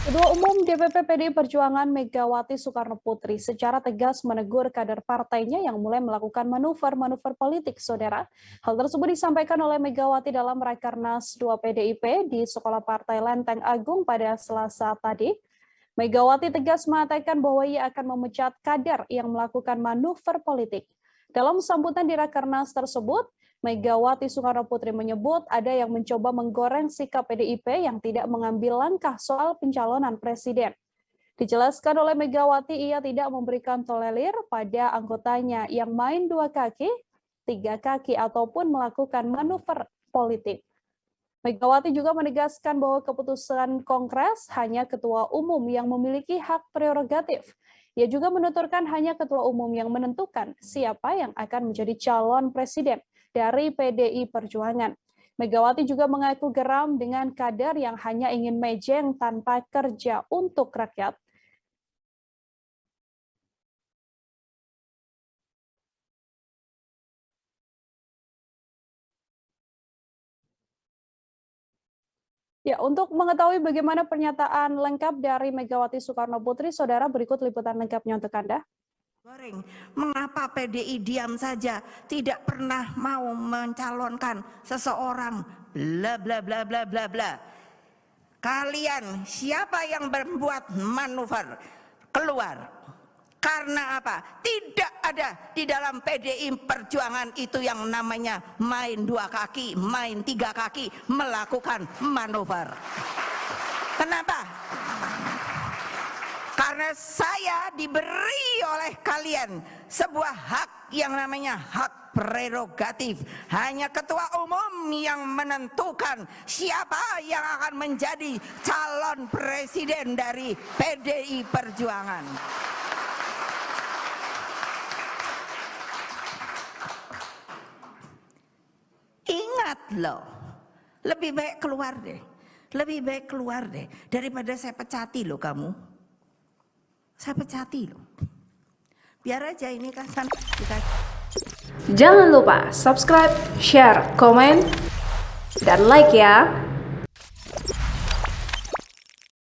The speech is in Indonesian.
Ketua Umum DPP PDI Perjuangan Megawati Soekarnoputri secara tegas menegur kader partainya yang mulai melakukan manuver-manuver politik, saudara. Hal tersebut disampaikan oleh Megawati dalam Rakernas 2 PDIP di Sekolah Partai Lenteng Agung pada Selasa tadi. Megawati tegas mengatakan bahwa ia akan memecat kader yang melakukan manuver politik. Dalam sambutan di Rakernas tersebut, Megawati Soekarnoputri menyebut ada yang mencoba menggoreng sikap PDIP yang tidak mengambil langkah soal pencalonan presiden. Dijelaskan oleh Megawati, ia tidak memberikan tolerir pada anggotanya yang main 2 kaki, 3 kaki, ataupun melakukan manuver politik. Megawati juga menegaskan bahwa keputusan Kongres hanya Ketua Umum yang memiliki hak prerogatif. Ia juga menuturkan hanya Ketua Umum yang menentukan siapa yang akan menjadi calon presiden dari PDI Perjuangan. Megawati juga mengaku geram dengan kader yang hanya ingin mejeng tanpa kerja untuk rakyat. Ya, untuk mengetahui bagaimana pernyataan lengkap dari Megawati Soekarnoputri, saudara, berikut liputan lengkapnya untuk Anda. Goreng, mengapa PDI diam saja, tidak pernah mau mencalonkan seseorang, bla bla bla bla bla bla. Kalian siapa yang membuat manuver keluar? Karena apa? Tidak ada di dalam PDI Perjuangan itu yang namanya main 2 kaki, main 3 kaki, melakukan manuver. Kenapa? Karena saya diberi oleh kalian sebuah hak yang namanya hak prerogatif. Hanya Ketua Umum yang menentukan siapa yang akan menjadi calon presiden dari PDI Perjuangan. Ingat loh, lebih baik keluar deh. Lebih baik keluar deh daripada saya pecati loh kamu. Saya pecati loh. Biar aja ini kan kita. Jangan lupa subscribe, share, komen, dan like ya.